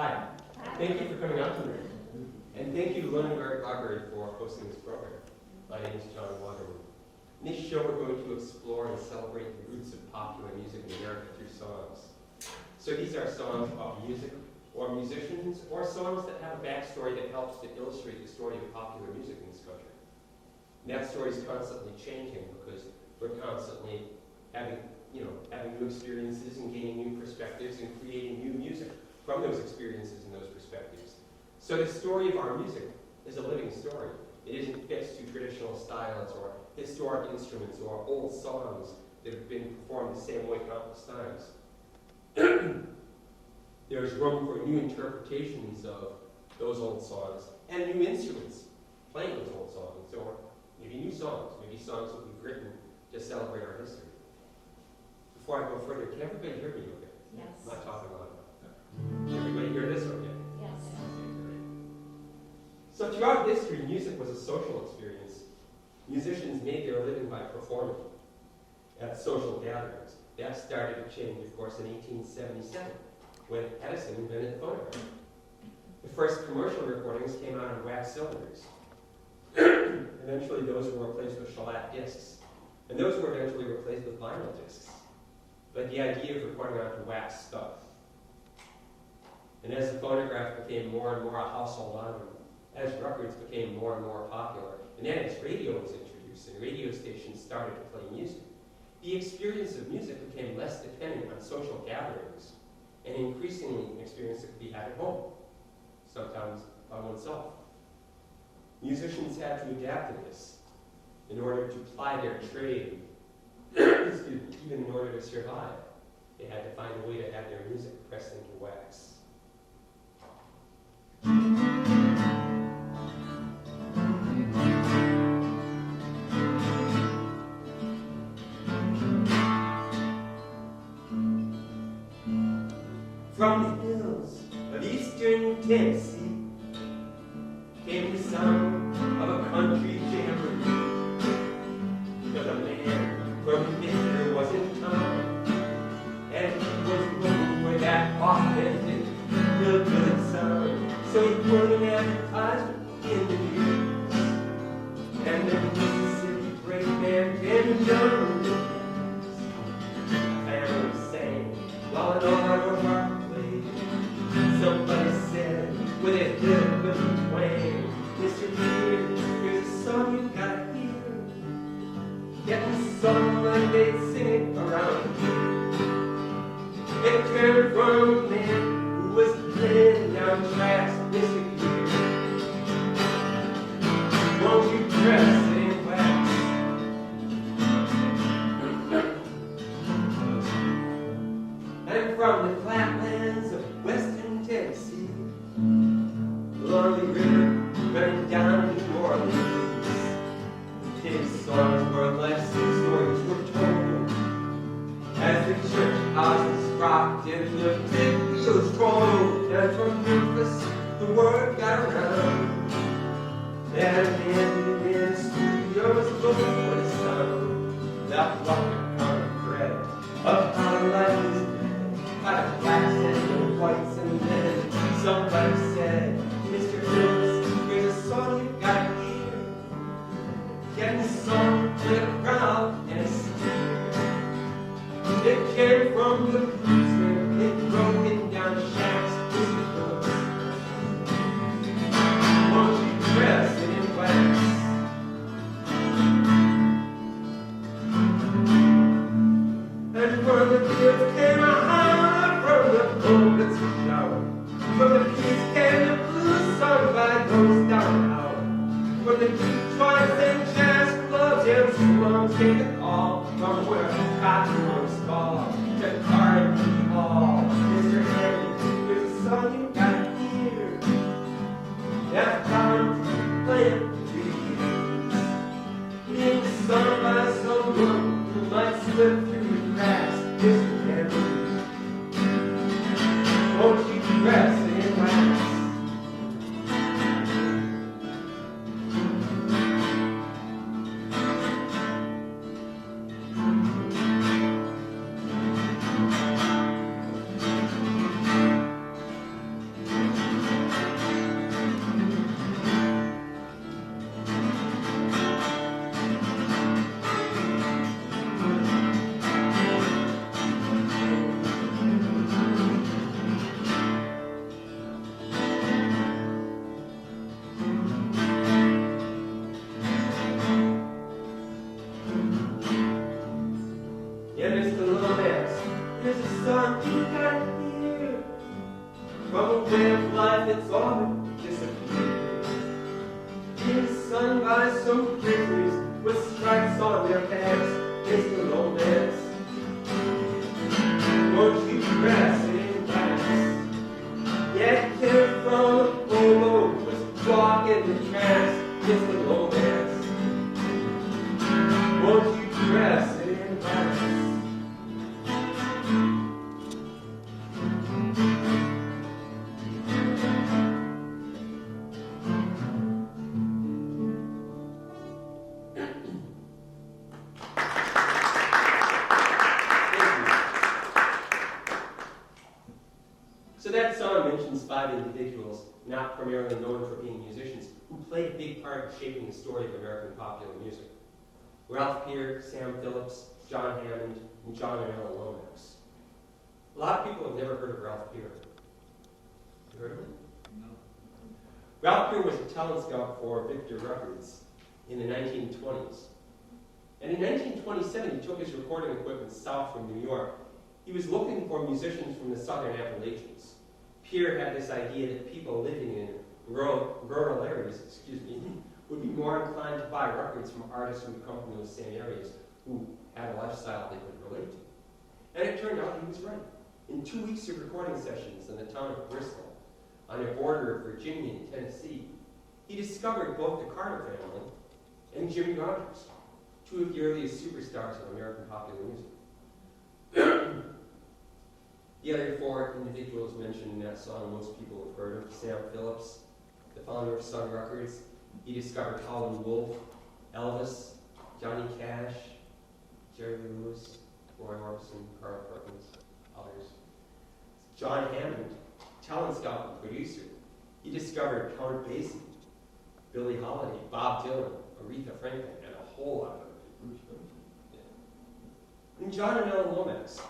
Hi. Thank you for coming out tonight. And thank you to Lunenburg Library for hosting this program. My name is John Waterman. In this show, we're going to explore and celebrate the roots of popular music in America through songs. So these are songs about music or musicians, or songs that have a backstory that helps to illustrate the story of popular music in this country. And that story is constantly changing because we're constantly having new experiences and gaining new perspectives and creating new music from those experiences and those perspectives. So the story of our music is a living story. It isn't fixed to traditional styles or historic instruments or old songs that have been performed the same way countless times. There's room for new interpretations of those old songs and new instruments playing those old songs, or maybe new songs, maybe songs that we've written to celebrate our history. Before I go further, can everybody hear me okay? Yes. I'm not talking loud enough. Can everybody hear this okay? Yes. So throughout history, music was a social experience. Musicians made their living by performing at social gatherings. That started to change, of course, in 1877, when Edison invented the phonograph. The first commercial recordings came out on wax cylinders. Eventually, those were replaced with shellac discs, and those were eventually replaced with vinyl discs. But the idea of recording onto wax stuck. And as the phonograph became more and more a household item, as records became more and more popular, and then as radio was introduced and radio stations started to play music, the experience of music became less dependent on social gatherings and increasingly an experience that could be had at home, sometimes by oneself. Musicians had to adapt to this in order to ply their trade, even in order to survive. They had to find a way to have their music pressed into wax. From the hills of eastern Tennessee came the sound of a country jamboree. Because a man from Victor was in town, and he was looking for that authentic hillbilly sound. So he put an advertisement in the news, and the Mississippi break band came down the hills. A family sang while an organ somebody said with a hillbilly twang, Mr. Deer, here's a song you gotta hear. Getting sung like they sing it around here. It came from a man who was laying down tracks, Mr. Deer. Won't you dress it in wax? And from the flatlands of western Tennessee, the lonely river running down to New Orleans, his songs were lessons, stories were told, as the church houses rocked and the big wheels rolled. And from Memphis the word got around that a man in the studios looking for the sound that rocked the common thread of how life is dead, by the blacks and the whites. And then somebody said, Mr. Phillips, here's a song you gotta hear. Getting sung with a crowd and a steer. It came from the bluesmen, it broken down shacks, Mr. Phillips. Won't you dress it in wax? And from the fields came a holler, from the pulpits a shout. From the peace came the blues sung by those down out. From the Detroit and jazz clubs and slums came the call from where cotton was fall to R&B hall. Mr. Henry, here's a song you gotta hear. That found playing for 3 years, being sung by someone who might slip through the cracks. Mr. Henry, won't you dress it in wax? sung by some prisoners with stripes on their backs. It's the romance. Won't you dress in wax? Yet came from a polo, was walking the tracks. It's the romance. Won't you dress in wax? So that song mentions 5 individuals, not primarily known for being musicians, who played a big part in shaping the story of American popular music. Ralph Peer, Sam Phillips, John Hammond, and John and Ella Lomax. A lot of people have never heard of Ralph Peer. You heard of him? No. Ralph Peer was a talent scout for Victor Records in the 1920s. And in 1927, he took his recording equipment south from New York. He was looking for musicians from the southern Appalachians. Peer had this idea that people living in rural areas, would be more inclined to buy records from artists who would come from those same areas, who had a lifestyle they could relate to. And it turned out he was right. In 2 weeks of recording sessions in the town of Bristol, on the border of Virginia and Tennessee, he discovered both the Carter family and Jimmy Rogers, 2 of the earliest superstars of American popular music. The other 4 individuals mentioned in that song most people have heard of: Sam Phillips, the founder of Sun Records. He discovered Howlin' Wolf, Elvis, Johnny Cash, Jerry Lee Lewis, Roy Orbison, Carl Perkins, others. John Hammond, talent scout and producer. He discovered Count Basie, Billie Holiday, Bob Dylan, Aretha Franklin, and a whole lot of other people. Yeah. And John and Ella Lomax,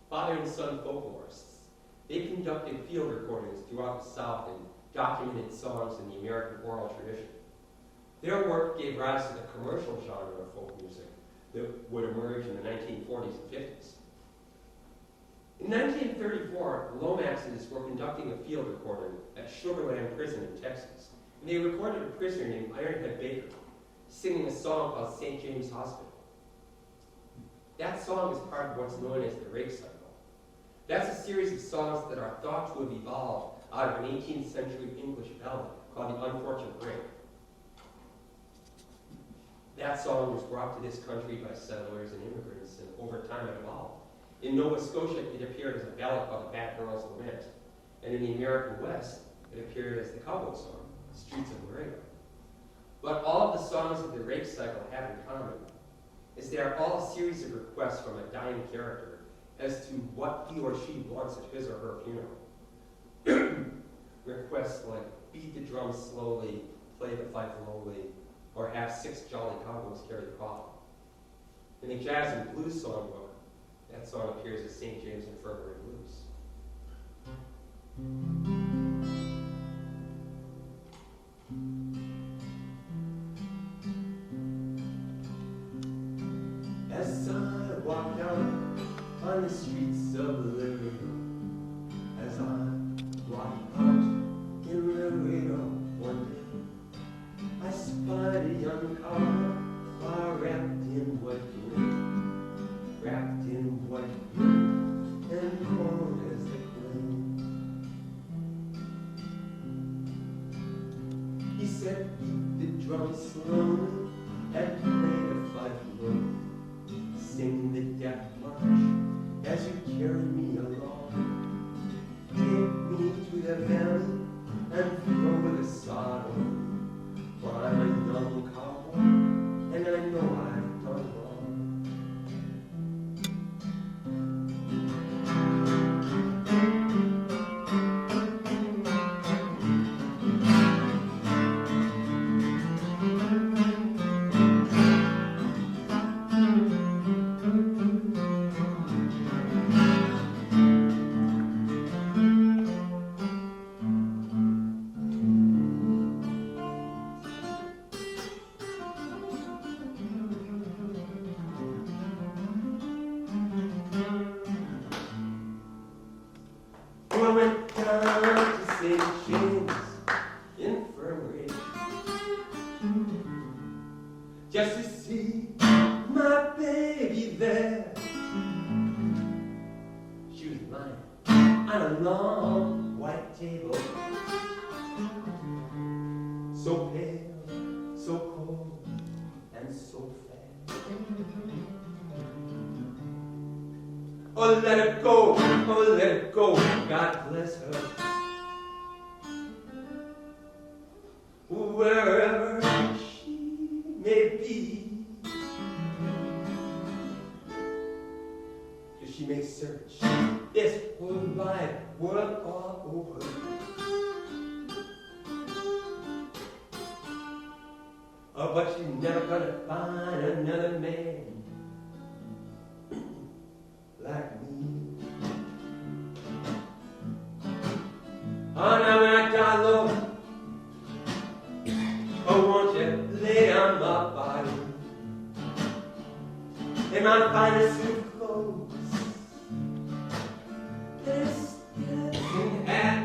father and son folklorists. They conducted field recordings throughout the South and documented songs in the American oral tradition. Their work gave rise to the commercial genre of folk music that would emerge in the 1940s and 50s. In 1934, the Lomaxes were conducting a field recording at Sugarland Prison in Texas, and they recorded a prisoner named Ironhead Baker singing a song called St. James Hospital. That song is part of what's known as the rake cycle. That's a series of songs that are thought to have evolved out of an 18th century English ballad called The Unfortunate Rake. That song was brought to this country by settlers and immigrants, and over time it evolved. In Nova Scotia, it appeared as a ballad called The Bad Girl's Lament, and in the American West, it appeared as the cowboy song, Streets of Laredo. But all of the songs of the rake cycle have in common is they are all a series of requests from a dying character as to what he or she wants at his or her funeral. Requests like beat the drum slowly, play the fife lowly, or have 6 jolly cowboys carry the coffin. In the jazz and blues songbook, that song appears as St. James Infirmary Blues. As I walk down on the streets of Laredo, as I walk out in Laredo one day, I spied a young cow wrapped in white and cold as the clay. He said, beat the drum slowly and play the fife low. Sing the death march as you carry me along. Take me to the valley and throw the sod on. For I'm a young cowboy and I know I've done wrong. just to see my baby there. She was lying on a long white table, so pale, so cold, and so fair. Oh, let her go, oh, let her go, God bless her. Wherever she may be, if she may search this whole wide world all over, oh, but she's never gonna find another man like me. Oh, now when I die, Lord, oh, won't you lay down my body in my finest suit of clothes, this hat,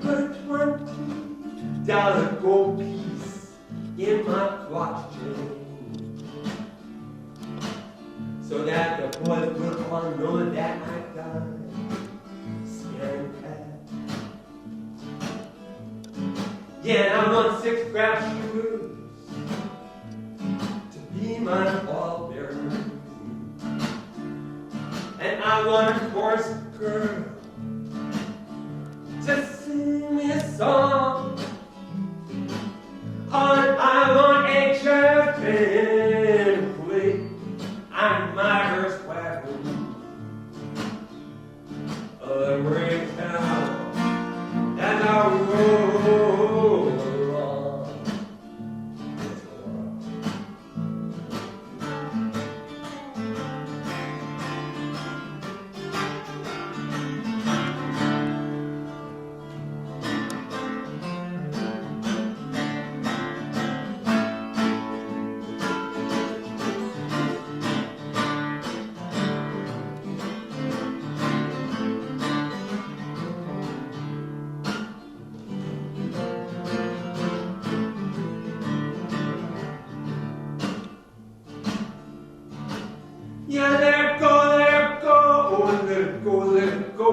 put a $20 gold piece in my watch chain, so that the boys will all know that I got scared cat. Yeah, I want 6 grass shooters to be my pallbearers, and I want a chorus girl to sing me a song. I want a church band to play on my hearse wagon, a ring town as I roll along. Yeah, let her go, let her go, oh, let her go, let her go,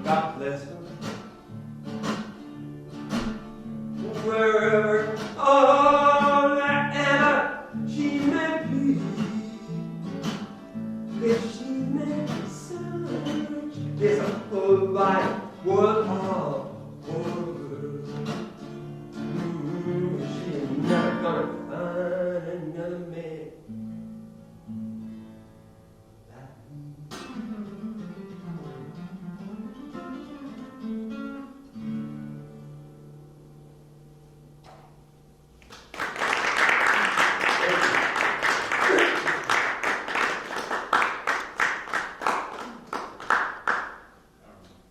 God bless her. Wherever, oh, wherever she may be, if she may search this whole wide world all over, she's never gonna find another man.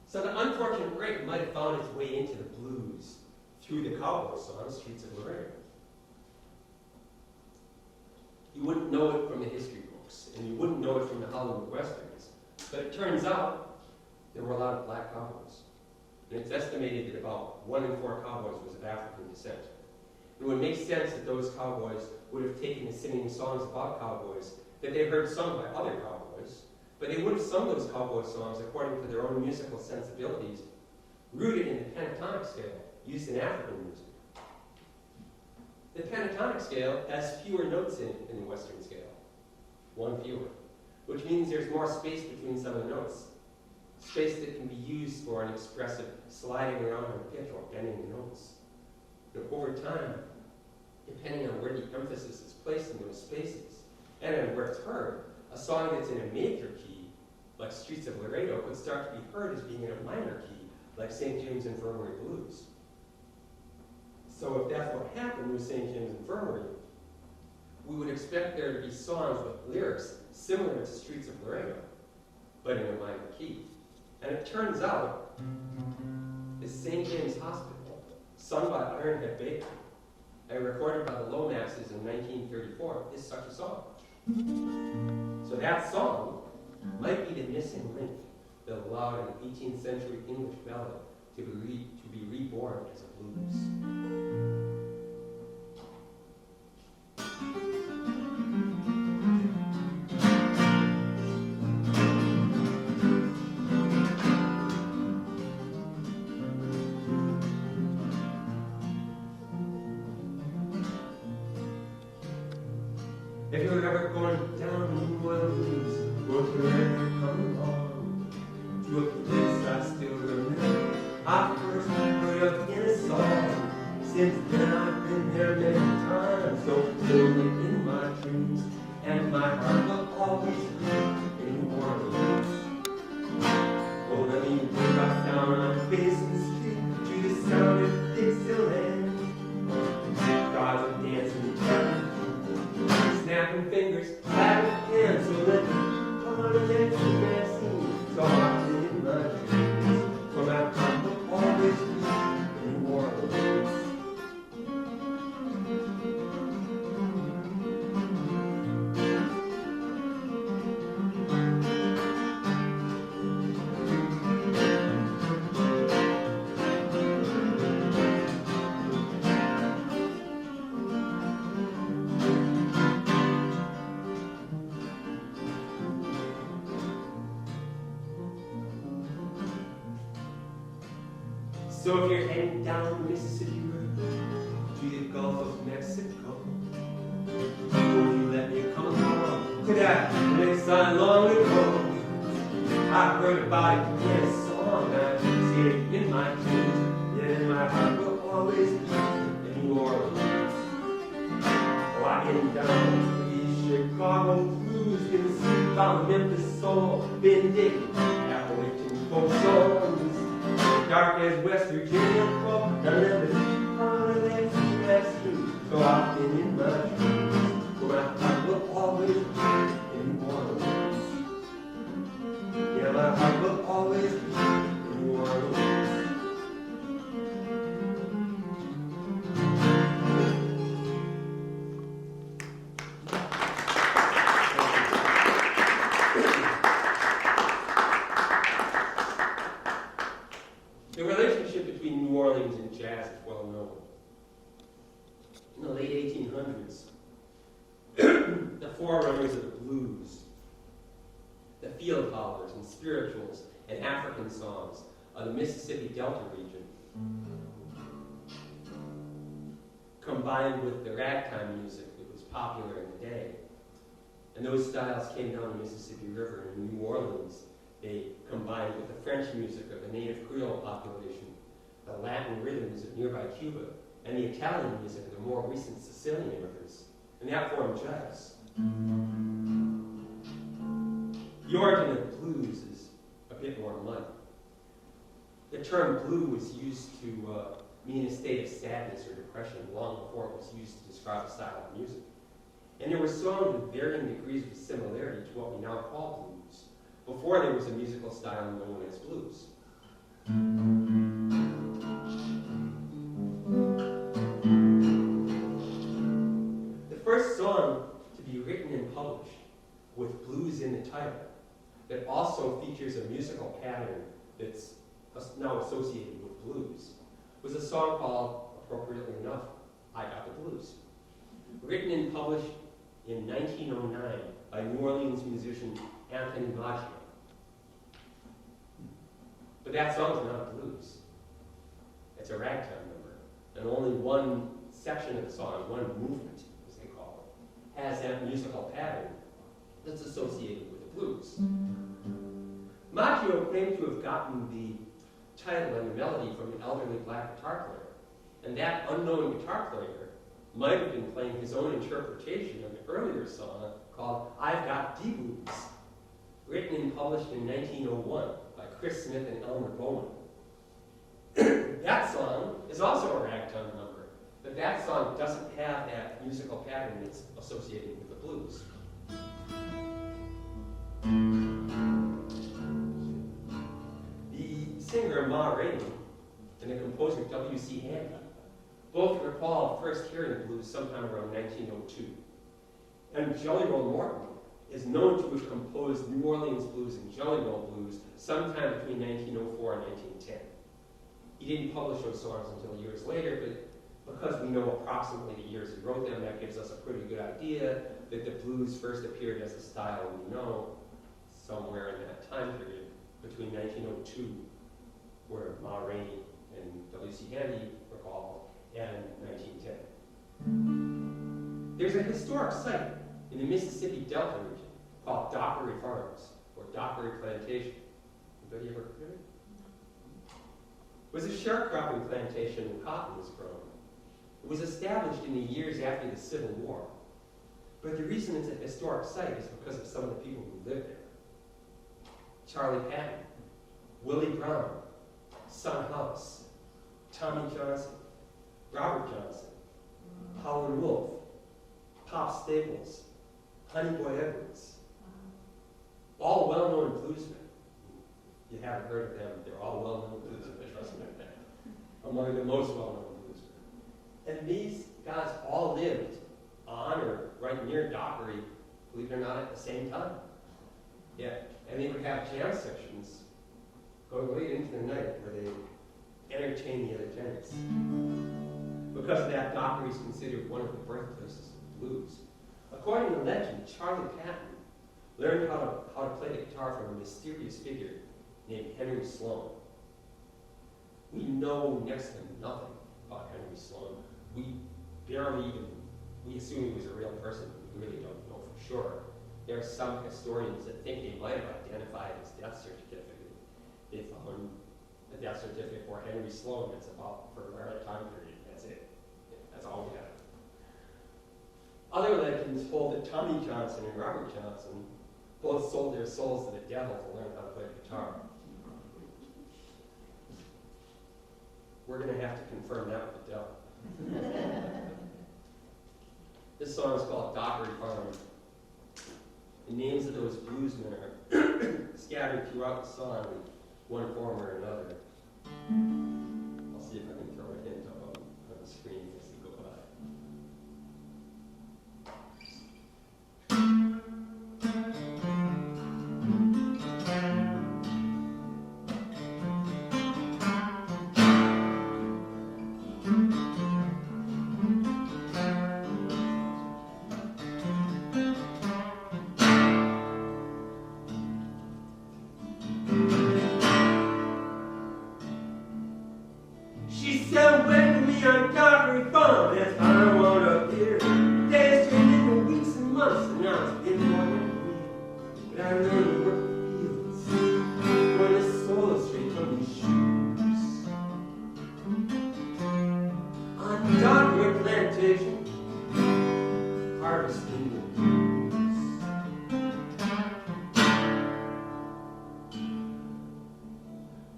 So the unfortunate Rick might have found his way into the blues through the cowboy song, Streets of Laredo. You wouldn't know it from the history books, and you wouldn't know it from the Hollywood Westerns. But it turns out there were a lot of black cowboys. And it's estimated that about 1 in 4 cowboys was of African descent. It would make sense that those cowboys would have taken to singing songs about cowboys that they heard sung by other cowboys, but they would have sung those cowboy songs according to their own musical sensibilities, rooted in the pentatonic scale used in African music. The pentatonic scale has fewer notes in it than the Western scale, 1 fewer, which means there's more space between some of the notes, space that can be used for an expressive sliding around on pitch or bending the notes. But over time, depending on where the emphasis is placed in those spaces, and on where it's heard, a song that's in a major key, like Streets of Laredo, could start to be heard as being in a minor key, like St. James Infirmary Blues. So if that's what happened with St. James Infirmary, we would expect there to be songs with lyrics similar to Streets of Laredo, but in a minor key. And it turns out that St. James Hospital, sung by Ironhead Baker, and recorded by the Lomaxes in 1934, is such a song. So that song might be the missing link that allowed an 18th century English ballad to be reborn as a blues. If you're ever going down to New Orleans, or if you're ever coming along to a place I still remember, I first heard of in a song. Since then I've been there many times, so only in my dreams, and my heart will always be in New Orleans. Oh, let me drop down on Basin Street to the sound of Dixieland. Crowds of dancing, tapping, snapping fingers, clapping hands. So let me on the next scene. So often in my dreams, for my heart will always be in New Orleans. So if you're heading down the Mississippi River to the Gulf of Mexico, would you let me come along to that place I long ago? I heard about it in a song, I see it in my dreams, and my heart will always be in New Orleans. Oh, I've been down to the Chicago blues, been sleep on Memphis soul, been digging Appalachian folk songs. Dark as West Virginia folk, I never see on the next scene. So I've been in my dreams, where my heart will always be in New Orleans. Yeah, my heart will always be in New Orleans. The relationship between New Orleans and jazz is well known. In the late 1800s, the forerunners of the blues, the field hollers and spirituals and African songs of the Mississippi Delta region, combined with the ragtime music that was popular in the day. And those styles came down the Mississippi River in New Orleans. They combined with the French music of the native Creole population, the Latin rhythms of nearby Cuba, and the Italian music of the more recent Sicilian immigrants, and that formed jazz. The origin of blues is a bit more muddy. The term blue was used to mean a state of sadness or depression long before it was used to describe a style of music. And there were songs with varying degrees of similarity to what we now call blues, before there was a musical style known as blues. The first song to be written and published with blues in the title, that also features a musical pattern that's now associated with blues, was a song called, appropriately enough, I Got the Blues. Written and published in 1909 by New Orleans musician Anthony Maggio. But that song's not a blues. It's a ragtime number. And only one section of the song, one movement, as they call it, has that musical pattern that's associated with the blues. Maggio claimed to have gotten the title and the melody from an elderly black guitar player. And that unknown guitar player might have been playing his own interpretation of the earlier song called I've Got the Blues, written and published in 1901 by Chris Smith and Elmer Bowen. That song is also a ragtime number, but that song doesn't have that musical pattern that's associated with the blues. The singer Ma Rainey and the composer W.C. Handy both recall first hearing the blues sometime around 1902. And Jelly Roll Morton is known to have composed New Orleans blues and Jelly Roll blues sometime between 1904 and 1910. He didn't publish those songs until years later, but because we know approximately the years he wrote them, that gives us a pretty good idea that the blues first appeared as a style we know somewhere in that time period between 1902, where Ma Rainey and W.C. Handy recall, and 1910. There's a historic site in the Mississippi Delta region called Dockery Farms or Dockery Plantation. Anybody ever heard of it? It was a sharecropping plantation where cotton was grown. It was established in the years after the Civil War. But the reason it's a historic site is because of some of the people who lived there. Charlie Patton, Willie Brown, Son House, Tommy Johnson, Robert Johnson, Howlin' Wolf, Pop Staples, Honey Boy Edwards, all well-known bluesmen. You haven't heard of them, they're all well-known bluesmen, trust me. Among the most well-known bluesmen. And these guys all lived on or right near Dockery, believe it or not, at the same time. Yeah, and they would have jam sessions going late into the night where they entertain the other tenants. Because of that, Dockery is considered one of the birthplaces of blues. According to legend, Charlie Patton learned how to play the guitar from a mysterious figure named Henry Sloan. We know next to nothing about Henry Sloan. We assume he was a real person, but we really don't know for sure. There are some historians that think they might have identified his death certificate. They found a death certificate for Henry Sloan that's about for a time period. That's it. That's all we have. Other legends hold that Tommy Johnson and Robert Johnson both sold their souls to the devil to learn how to play the guitar. We're going to have to confirm that with the devil. This song is called Dockery Farm. The names of those bluesmen are scattered throughout the song in one form or another. I'll see if I can throw a hint up on the screen as we go by. She said, wait for me on Dockery Farm, that's how I want to hear. Days turned into weeks and months, and now it's been more than a week. But I learned to work the fields, going to soil straight from these shoes. On Dockery Plantation, harvesting the blues.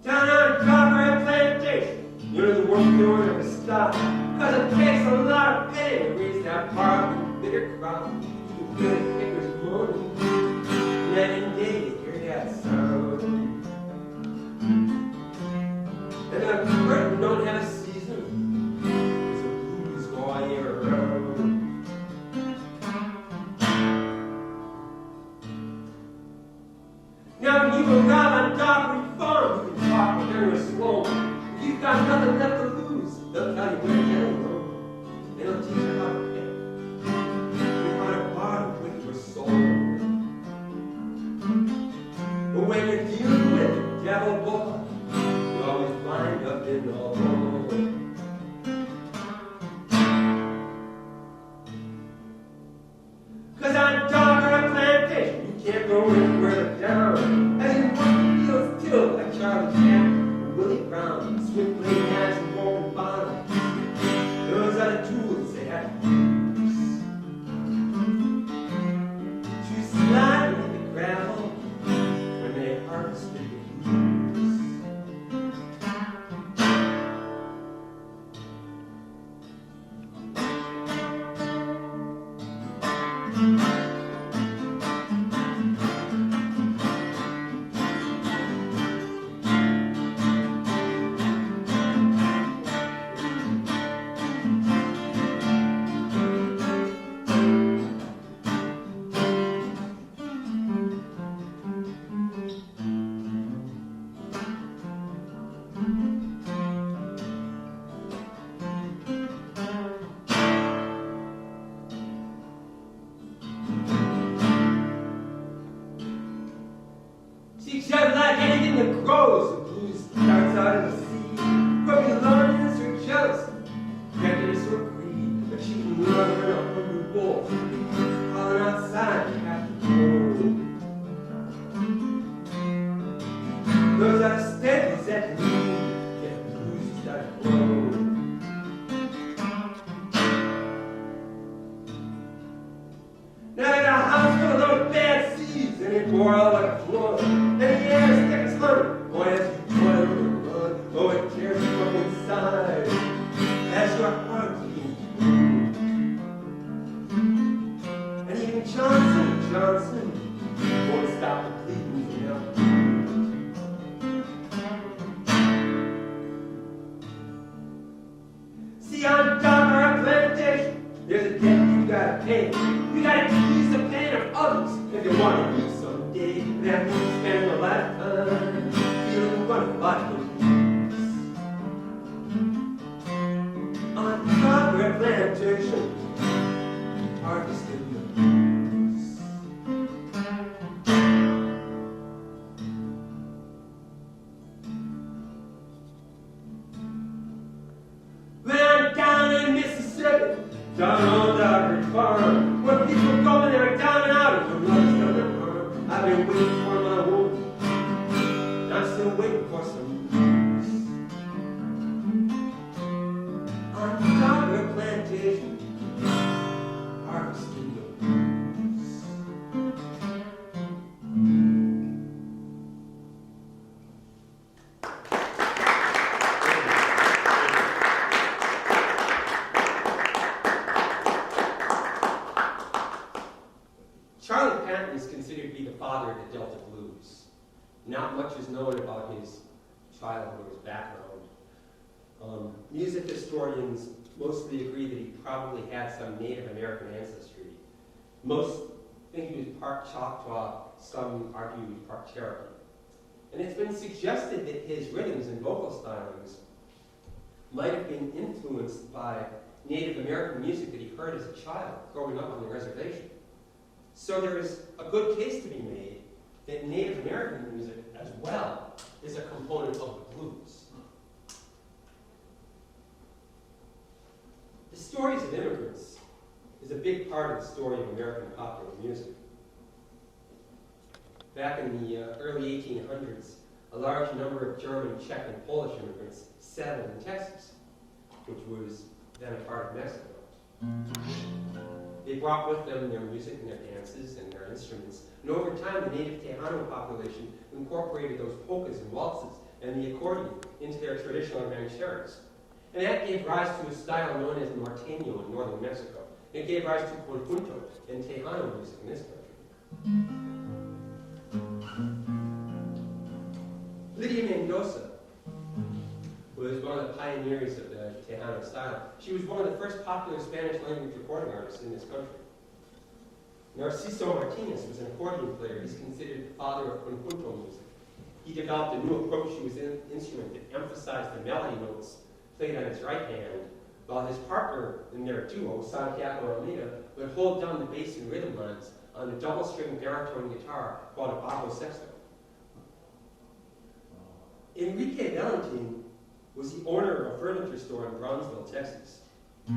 Down on Dockery Plantation, you know the work don't ever stop, cause it takes a lot of pain to raise that bark and bitter crop. You good pickers moaning, night and day you hear that sound. And the curtain don't have a season, so blues go all year round. Now when you arrive on Dockery Farm, you can talk with Henry Sloan. You've got nothing left to lose. They'll tell you where to get it from. They'll teach you how to pay. You how to barter with your soul. But when you're dealing with the devil boy, you always wind up in the hole. Cause on Dockery Plantation, you can't go anywhere down. As you work the fields tilled like Charlie Patton or Willie Brown, Swift blade has a rolling bottom. See, on top of our plantation, there's a debt you gotta pay. You gotta ease the pain of others if you want to eat someday. That means spending a lifetime feeling butterfly blues. On top of our plantation, harvesting the blues. When I'm down in Mississippi, down on Dockridge Farm, where people go and they're down and out of the love's done their harm. I've been waiting for my woman, I'm still waiting for some news. On top of a plantation, harvesting the blues. Charlie Patton is considered to be the father of the Delta blues. Not much is known about his childhood or his background. Music historians mostly agree that he probably had some Native American ancestry. Most think he was part Choctaw, some argue he was part Cherokee. And it's been suggested that his rhythms and vocal stylings might have been influenced by Native American music that he heard as a child growing up on the reservation. So there is a good case to be made that Native American music as well is a component of the blues. The stories of immigrants is a big part of the story of American popular music. Back in the early 1800s, a large number of German, Czech, and Polish immigrants settled in Texas, which was then a part of Mexico. They brought with them their music and their dances and their instruments, and over time the native Tejano population incorporated those polkas and waltzes and the accordion into their traditional rancheras. And that gave rise to a style known as norteño in northern Mexico. It gave rise to conjunto and Tejano music in this country. Lydia Mendoza was one of the pioneers of the Tejano style. She was one of the first popular Spanish language recording artists in this country. Narciso Martinez was an accordion player. He's considered the father of conjunto music. He developed a new approach to his instrument that emphasized the melody notes played on his right hand, while his partner in their duo, Santiago Almeida, would hold down the bass and rhythm lines on a double-string baritone guitar called a bajo sexto. Enrique Valentin was the owner of a furniture store in Brownsville, Texas. In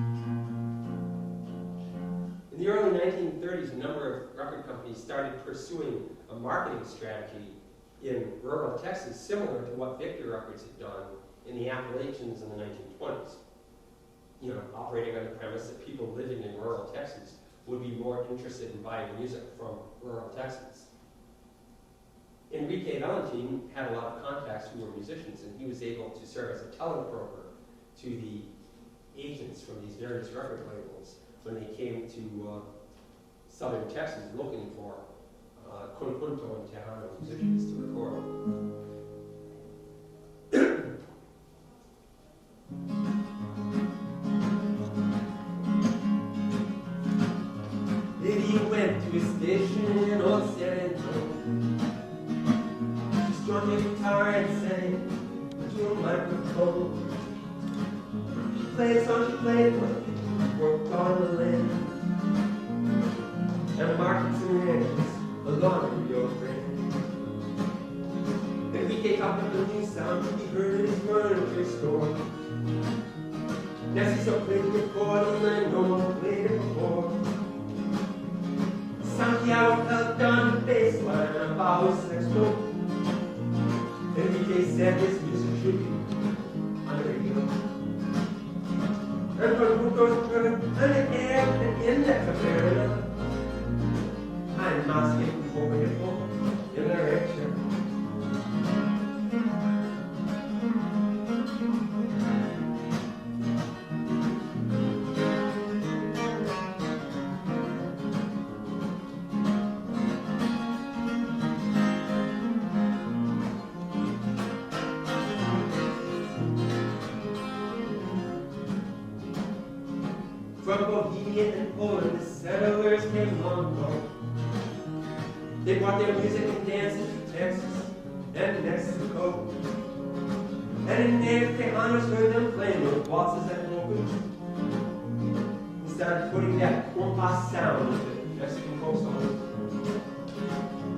the early 1930s, a number of record companies started pursuing a marketing strategy in rural Texas similar to what Victor Records had done in the Appalachians in the 1920s. You know, operating on the premise that people living in rural Texas would be more interested in buying music from rural Texas. Enrique Valentin had a lot of contacts who were musicians, and he was able to serve as a telebroker to the agents from these various record labels when they came to southern Texas looking for conjunto and Tejano musicians to record. Then he went to a station in Old San Antonio. He strummed a guitar and sang to a microphone. She played songs she played when worked on the land. And markets and ranches along Rio Grande. And we came up with a new sound he heard in his furniture store. Narciso played the accordion and no one played it before. Santiago held down the bass line on a bajo sexto. Enrique said this music should be on the radio. And conjuntos were in the air and in the caverna. And más que un poco de foco en la recta. From Bohemia and Poland, the settlers came long ago. They brought their music and dances to Texas and Mexico. And in native Tejanos heard them playing those waltzes and polkas. They started putting that compás sound with the Mexican folk songs.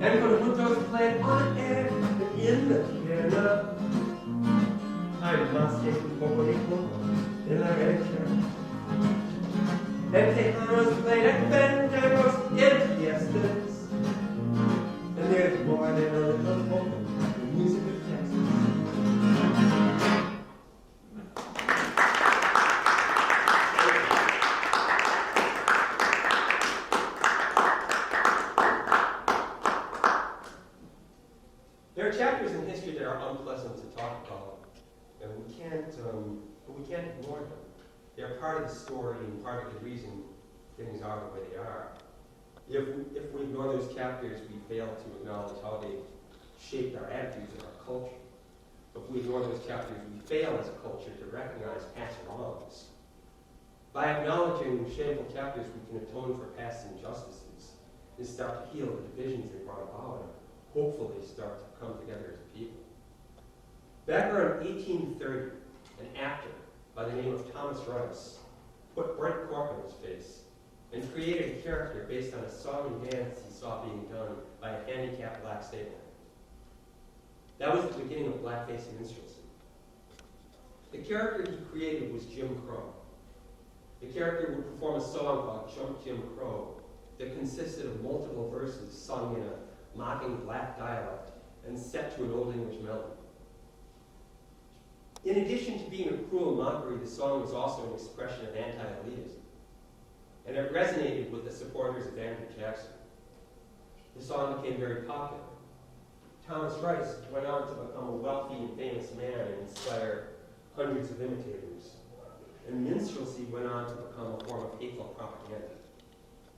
And conjuntos played on air and in the piano. Hay más que un poco de coco en la recha. And Tejanos played at Fendangos in fiestas. And there's more than a little polka, the music of Texas. There are chapters in history that are unpleasant to talk about, and we can't ignore them. They're part of the story and part of the reason things are the way they are. If we ignore those chapters, we fail to acknowledge how they shaped our attitudes and our culture. If we ignore those chapters, we fail as a culture to recognize past wrongs. By acknowledging shameful chapters, we can atone for past injustices and start to heal the divisions they brought about and hopefully start to come together as a people. Back around 1830, an actor by the name of Thomas Rice put Brent Cork on his face and created a character based on a song and dance he saw being done by a handicapped black stableman. That was the beginning of blackface and minstrelsy. The character he created was Jim Crow. The character would perform a song called Jump Jim Crow that consisted of multiple verses sung in a mocking black dialect and set to an Old English melody. In addition to being a cruel mockery, the song was also an expression of anti-elitism, and it resonated with the supporters of Andrew Jackson. The song became very popular. Thomas Rice went on to become a wealthy and famous man and inspire hundreds of imitators. And minstrelsy went on to become a form of hateful propaganda,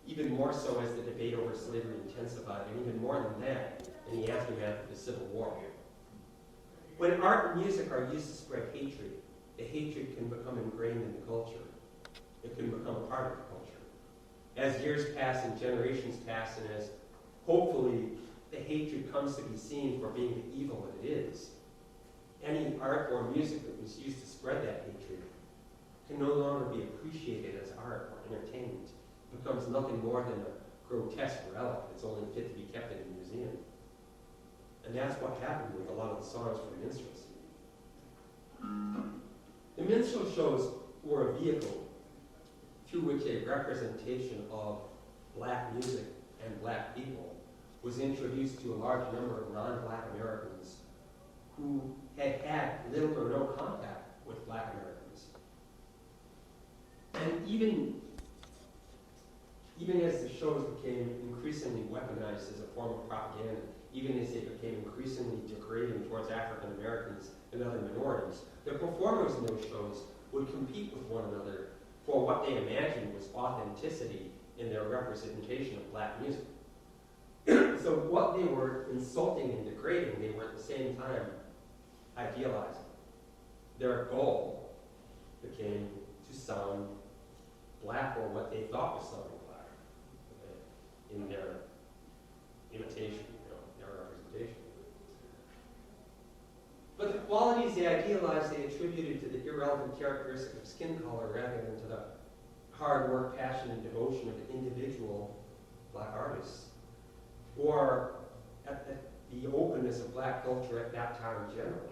even more so as the debate over slavery intensified, and even more than that in the aftermath of the Civil War. When art and music are used to spread hatred, the hatred can become ingrained in the culture. It can become a part of the culture. As years pass and generations pass, and as hopefully the hatred comes to be seen for being the evil that it is, any art or music that was used to spread that hatred can no longer be appreciated as art or entertainment. It becomes nothing more than a grotesque relic that's only fit to be kept in a museum. And that's what happened with a lot of the songs from minstrelsy. The minstrel shows were a vehicle through which a representation of black music and black people was introduced to a large number of non-black Americans who had had little or no contact with black Americans. And even as the shows became increasingly weaponized as a form of propaganda, even as they became increasingly degrading towards African Americans and other minorities, the performers in those shows would compete with one another for what they imagined was authenticity in their representation of black music. So what they were insulting and degrading, they were at the same time idealizing. Their goal became to sound black, or what they thought was sounding black, in their imitation, their representation. But the qualities they idealized, they attributed to the irrelevant characteristic of skin color rather than to the hard work, passion, and devotion of the individual black artists, or at the openness of black culture at that time generally.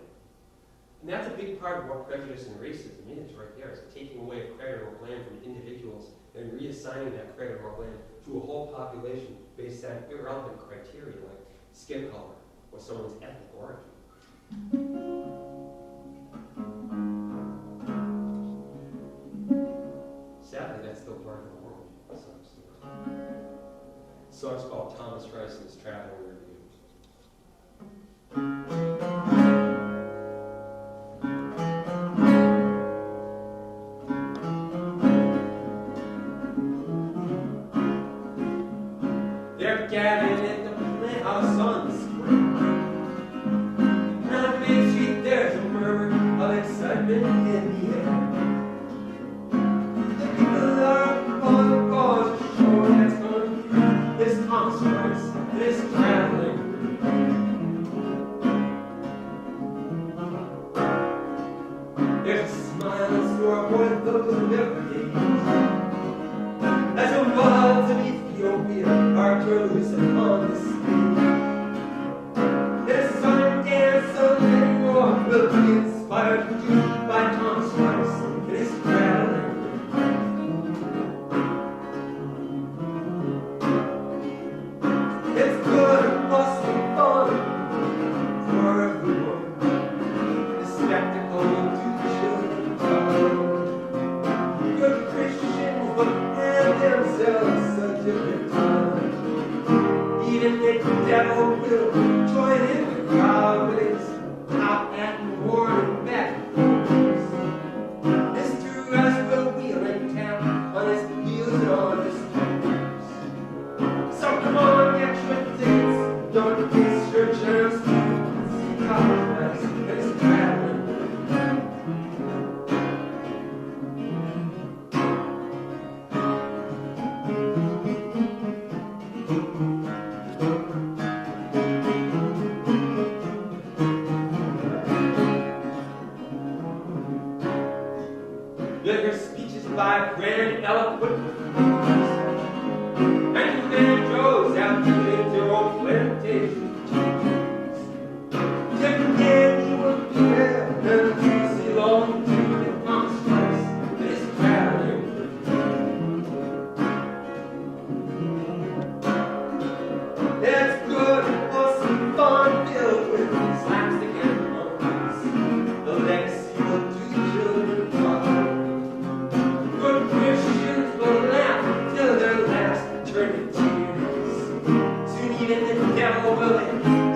And that's a big part of what prejudice and racism is right there. It's taking away a credit or blame from individuals and reassigning that credit or blame to a whole population based on irrelevant criteria like skin color or someone's ethnic origin. Sadly, that's still part of the world. The song's called Thomas Rice and His Traveling Review. They're gathering at the playhouse on the square. And on Main Street there's a murmur of excitement in the air. The people are devil will join in the crowd with his top hat and worn back. Mr. Russ will wheel in town on his heels and on his toes. So come on, get your tickets, don't miss your chance to see Congress and his traveling. Her speeches by grand eloquent and banjos out to their own plantation. Typically will be there and easy long to the constructs this traveling. That's good for some fun filled with slapstick and romance. The legacy will do children proud. Good Christians will laugh till their last turn to tears. Soon even the devil will be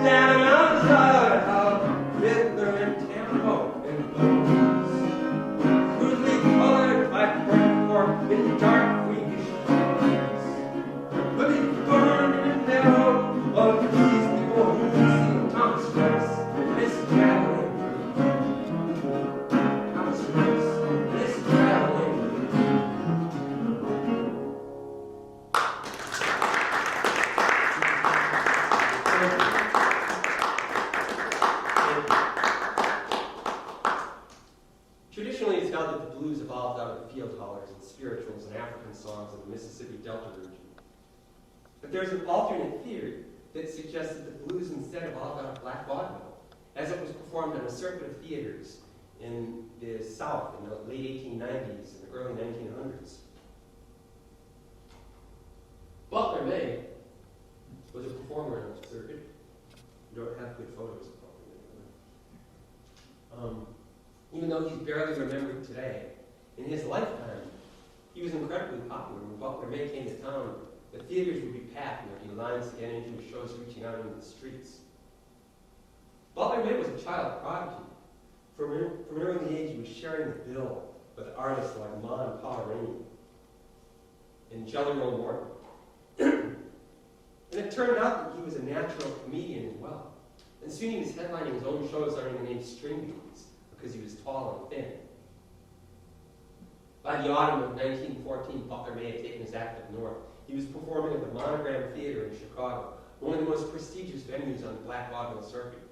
down on the Lord of Riddler and Tambo and Bones. Crudely colored like burnt pork in dark freakish colors. Will be burned in the marrow of these people who see Thomas Rice, this traveling. Thomas Rice, this traveling. Traditionally, it's held that the blues evolved out of field hollers and spirituals and African songs of the Mississippi Delta region. But there's an alternate theory that suggests that the blues instead evolved out of black vaudeville, as it was performed on a circuit of theaters in the South in the late 1890s and the early 1900s. Butler May was a performer on the circuit. You don't have good photos of Butler May. Even though he's barely remembered today, in his lifetime, he was incredibly popular. When Butler May came to town, the theaters would be packed and there'd be lines to get into his shows reaching out into the streets. Butler May was a child prodigy. From an early age, he was sharing the bill with artists like Ma and Pa Rainey and Jelly Roll Morton. And it turned out that he was a natural comedian as well. And soon he was headlining his own shows under the name String Beans because he was tall and thin. By the autumn of 1914, Butler May had taken his act up north. He was performing at the Monogram Theater in Chicago, one of the most prestigious venues on the black vaudeville circuit.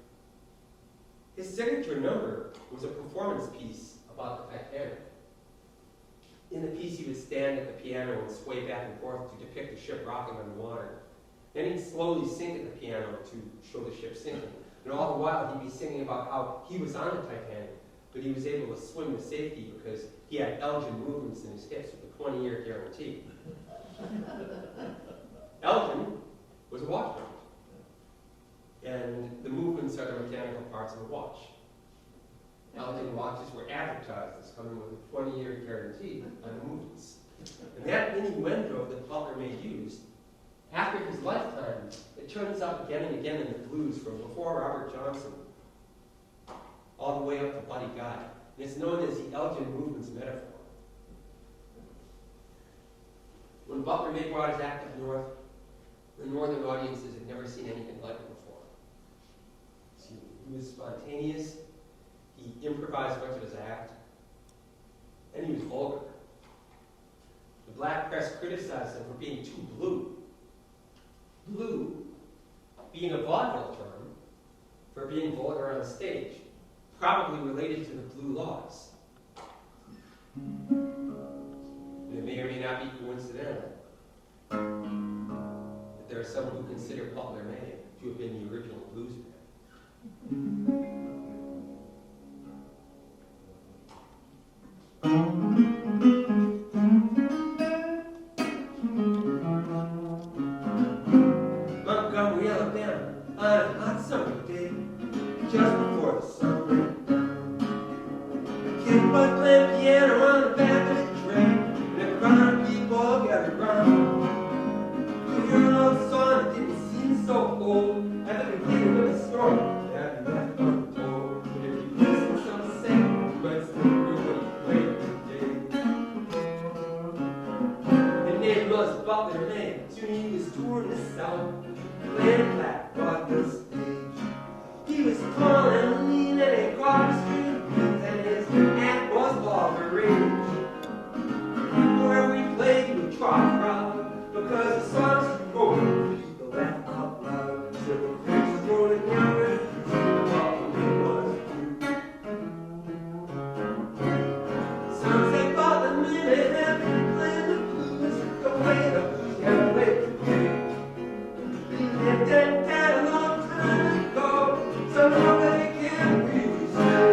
His signature number was a performance piece about the Titanic. In the piece, he would stand at the piano and sway back and forth to depict the ship rocking on the water. Then he'd slowly sink at the piano to show the ship sinking. And all the while, he'd be singing about how he was on the Titanic, but he was able to swim with safety because he had Elgin movements in his hips with a 20-year guarantee. Elgin was a watchmaker, and the movements are the mechanical parts of a watch. Elgin watches were advertised as coming with a 20-year guarantee on the movements. And that innuendo that Butler May used, after his lifetime, it turns up again and again in the blues from before Robert Johnson all the way up to Buddy Guy. And it's known as the Elgin Movements metaphor. When Butler May brought his act up north, the northern audiences had never seen anything like it before. See, he was spontaneous, he improvised much of his act, and he was vulgar. The black press criticized him for being too blue. Blue being a vaudeville term for being vulgar on stage, probably related to the blue laws. And it may or may not be coincidental that there are some who consider Butler May to have been the original blues man. Montgomery, Alabama, on a hot summer day, just before the sun went down. A kid was playing piano on the back of the train, and a crowd of people gathered round. To hear an old song that didn't seem so old, was a butler man. Soon he was touring the South, playing flat on the stage. He was tall and lean and he caught his dreams, and his act was all the rage. Wherever we played, he would trot proud, because the songs he wrote, people laughed out loud. So the face was rolling younger, and the was blue. Some say about the minute and playing the blues, the way the blues got away today. He lived in town a long time ago, so nobody can really say.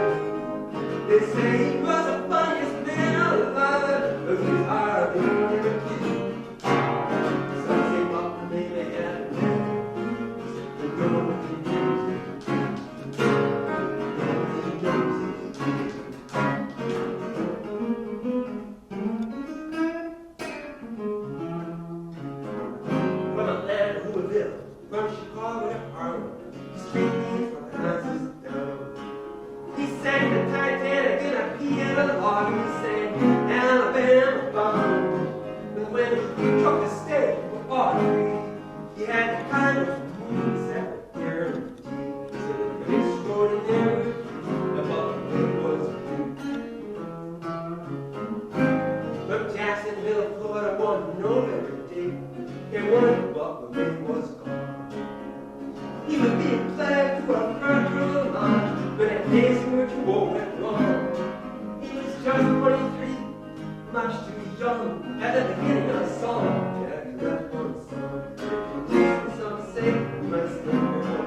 They say he was the funniest man alive, but he's hardly a kid. Some say about the name they had a name, but no one knows it. Nobody knows it. From Atlanta to Louisville, from Chicago to Harlem, street names from the houses down. He sang the Titanic in a piano log, and he sang Alabama Bound. And when he took the stage for Audrey, he had the kind of moves that would guarantee. So the extraordinary about it was blue. From Jacksonville, Florida, one November day, and one Buffalo was gone. He was being flagged to a federal line, but at days in which war went wrong. He was just 23, much too young, at the beginning of the song. Yeah, he left one song. If you listen to some say, you must remember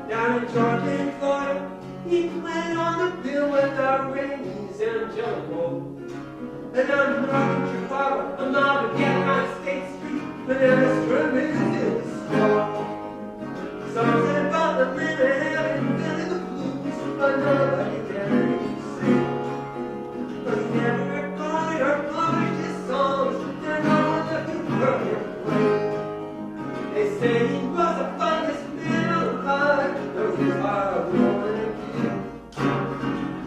down in Georgia and Florida, he played on the bill with the Rainies and Jelly Roll. And I'm not in Chicago, I'm not again on State Street, but there's tremendous in the store. Something about the men that have invented the blues, but nobody can sing. But he never recorded or published his songs, and no one that could heard him play. They say he was the funniest man alive, though his heart was only a kid.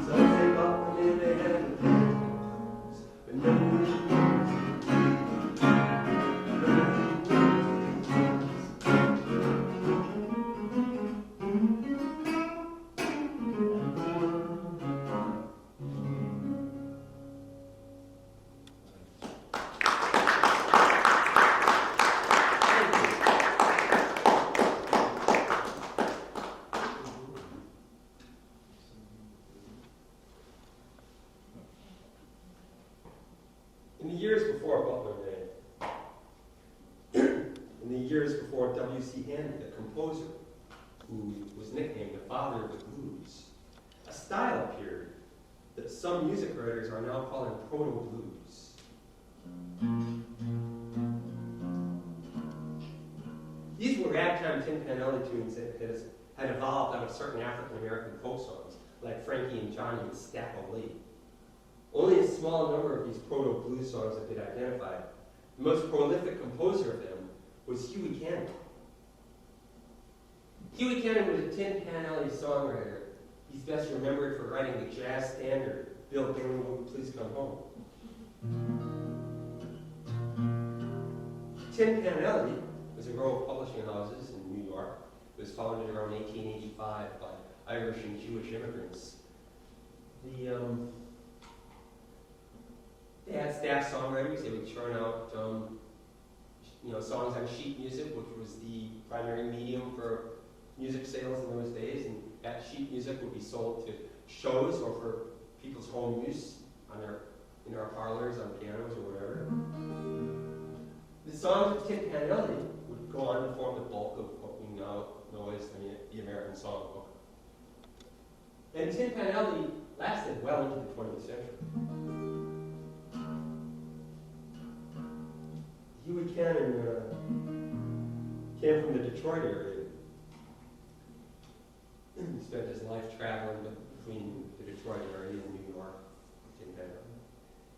Something about the men that have invented the blues, but no one knows it. In the years before Butler Day, in the years before W.C. Handy, the composer, who was nicknamed the father of the blues, a style appeared that some music writers are now calling proto-blues. These were ragtime Tin Pan Alley tunes that had evolved out of certain African-American folk songs, like Frankie and Johnny and Stack O'Lee. Only a small number of these proto-blues songs have been identified. The most prolific composer of them was Huey Cannon. Huey Cannon was a Tin Pan Alley songwriter. He's best remembered for writing the jazz standard, Bill Bing, Please Come Home. Tin Pan Alley was a row of publishing houses in New York. It was founded around 1885 by Irish and Jewish immigrants. They had staff songwriters. They would churn out, songs on sheet music, which was the primary medium for music sales in those days. And that sheet music would be sold to shows or for people's home use in their parlors, on pianos, or whatever. The songs of Tin Pan Alley would go on to form the bulk of what we now know as the American songbook. And Tin Pan Alley lasted well into the 20th century. Huey Cannon came from the Detroit area. He spent his life traveling between the Detroit area and New York.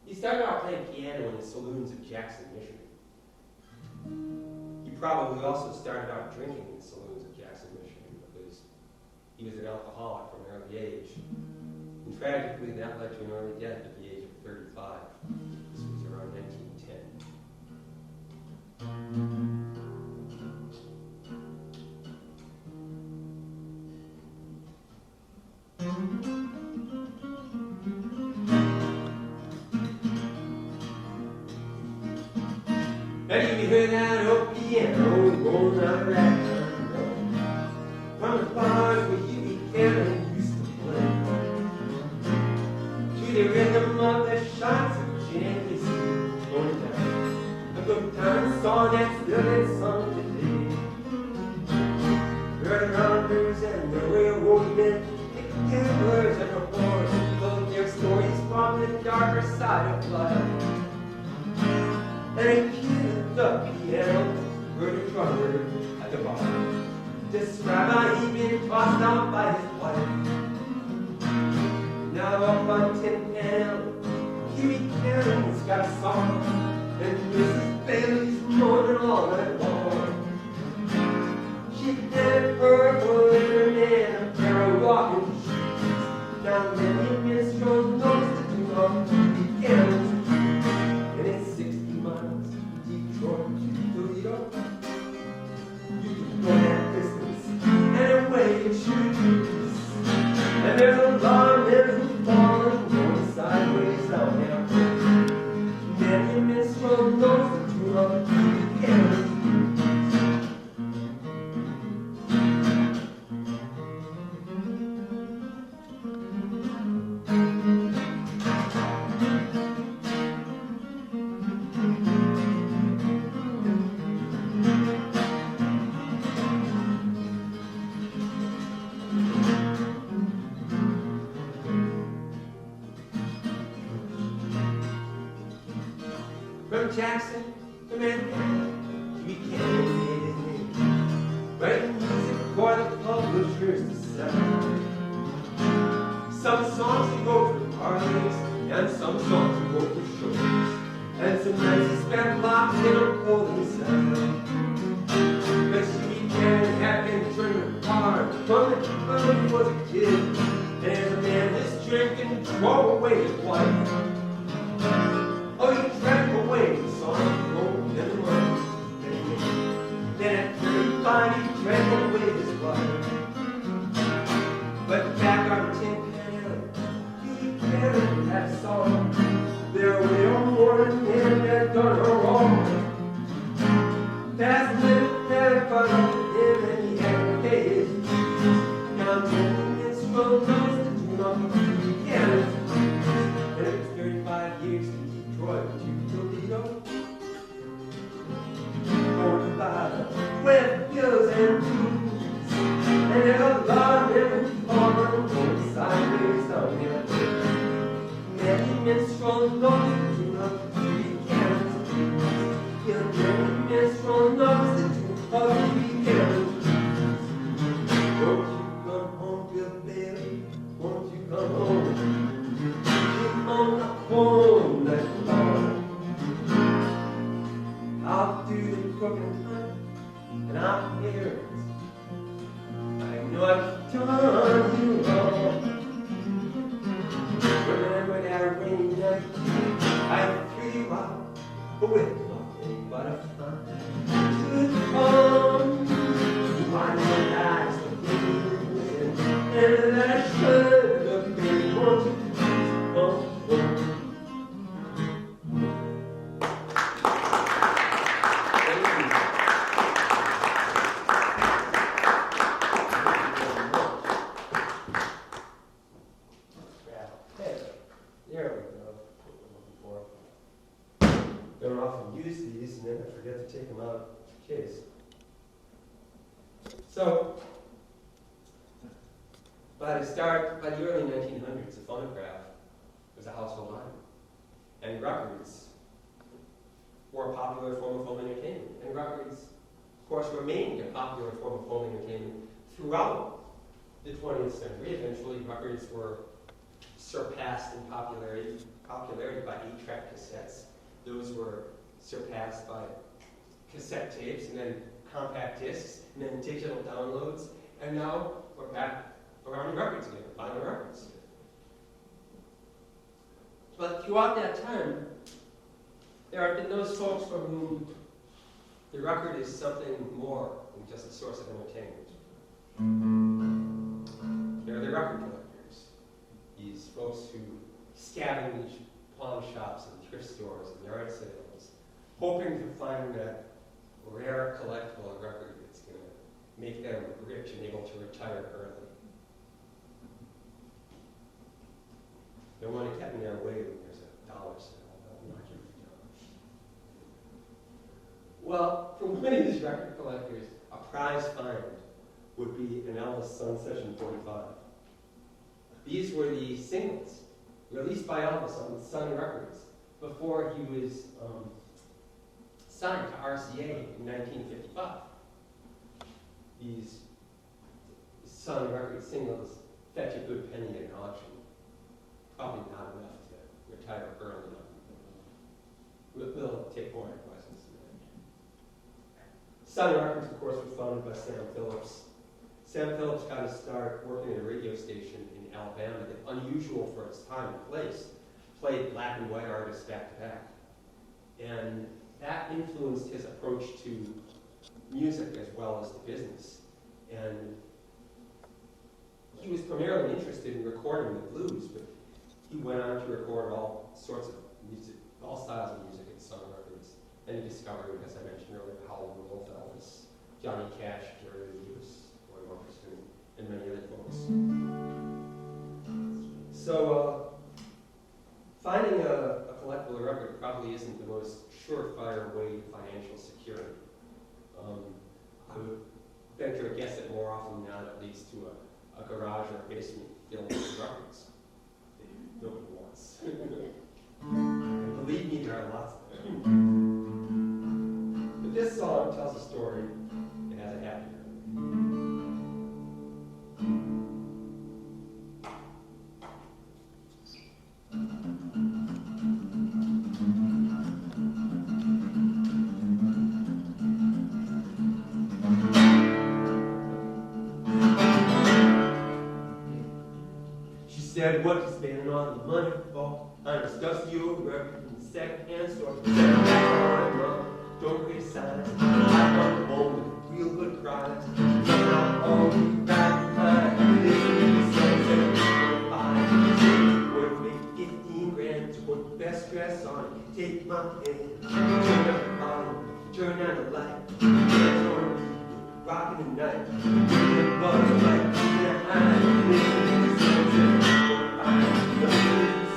He started out playing piano in the saloons of Jackson, Michigan. He probably also started out drinking in the saloons of Jackson, Michigan, because he was an alcoholic from an early age. And tragically, that led to an early death at the age of 1935. This was around 1910. Now you hear that old piano going out right from the bars where Huey Cannon used to play, to the rhythm of the shots of gently going down, a good time song that's still in song today. Heard the rounders and the railroad men, the gamblers and the whores, told their stories from the darker side of life. And a kid at the piano heard a drummer at the bar describe how he'd been tossed out by his wife. Now up on Tin Pan, Huey Cannon's got a song, and Mrs. Bailey's moaning all night long. She had a purple linen and a pair of walking shoes. Now many minstrel knows the tune of Huey Cannon's blues, and it's 60 miles Detroit to Toledo. You can go that distance and away you choose. And there's a lot of men who fall and going sideways down there. Many minstrel knows the tune of Huey Cannon's From Jackson to Manhattan, Huey Cannon made his name, writing music for the publishers to sell. Some songs would go for parties, and some songs would go for shows, and some nights he spent locked in a holding cell. Because Huey Cannon had been drinking hard from the time he was a kid, and as a man his drinking drove away his wife. Oh, he drank away the song of gold and the money. Then at 35 he drank away his life. But back on Tin Pan, Huey Cannon had a song. There were no more men that done her wrong. That's when it had fun with him and he had to pay his dues. Now many minstrel knows the tune of Huey Cannon's blues. And it was 35 years to Detroit to Toledo. Going by the wet hills and dunes. And there's a lot of men who fall going sideways down here. Many minstrel knows the tune of Huey Cannon's blues. Yeah, many minstrel knows the tune of Huey Cannon's blues. Won't you come home, Bill Bailey? Won't you come home? Keep on the home that long. I'll do the cooking hunt, and I'll hear it. I know I've done you wrong. Remember that rainy night I threw you out with nothing but a fun. Good home, I know that's the feeling, and that I should have been wanting to come home. There we go. Don't often use these, and then I forget to take them out of the case. So, by the early 1900s, the phonograph was a household item, and records were a popular form of home entertainment. And records, of course, remained a popular form of home entertainment throughout the 20th century. Eventually, records were surpassed in popularity by 8-track cassettes. Those were surpassed by cassette tapes, and then compact discs, and then digital downloads. And now we're back around records again, vinyl records. But throughout that time, there have been those folks for whom the record is something more than just a source of entertainment. There are the record collectors, these folks who scavenge pawn shops and thrift stores and yard sales, hoping to find that rare collectible record that's going to make them rich and able to retire early. They want to get in their way when there's a dollar sale. Well, for one of these record collectors, a prize find would be an Elvis Sun Session 45. These were the singles released by Elvis on Sun Records before he was signed to RCA in 1955. These Sun Records singles fetch a good penny at an auction. Probably not enough to retire early on. We'll take more questions tonight. Sun Records, of course, was founded by Sam Phillips. Sam Phillips got his start working at a radio station in Alabama that, unusual for its time and place, played black and white artists back to back. And that influenced his approach to music as well as to business. And he was primarily interested in recording the blues, but he went on to record all sorts of music, all styles of music at Sun Records. And he discovered, as I mentioned earlier, Howlin' Wolf, Elvis, Johnny Cash, Jerry Lewis, Roy Orbison, and many other folks. So finding a collectible record probably isn't the most surefire way to financial security. I would venture a guess that more often than not it leads to a garage or a basement filled with records that nobody wants. And believe me, there are lots of them. But this song tells a story that has a happy ending. She said, what you spending all the money for? I'm a dusty old record in the second-hand store. Don't criticize. I come home with real good cries. I'm always right behind. Listen to the sunset at 45. Worth me 15 grand to put the best dress on. Take my hand, turn up the volume, turn on the light. Dance on me, rockin' the night. The butterfly, the high. Listen to the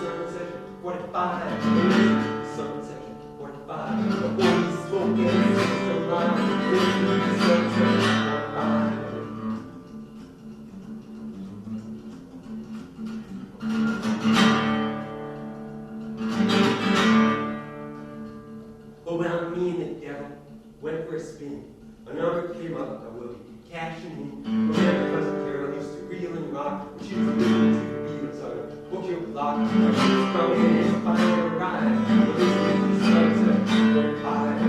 sunset at 45. 45, sunset, 45. Before we smoke and sex the line, sunset, 45. Oh, well, me and the devil went for a spin. A number came up, I will be cashing in. Remember cousin Carol used to reel and rock when she was listening to the Beatles on a book your block. She was coming in and finding a ride. Listening to sunset, 45.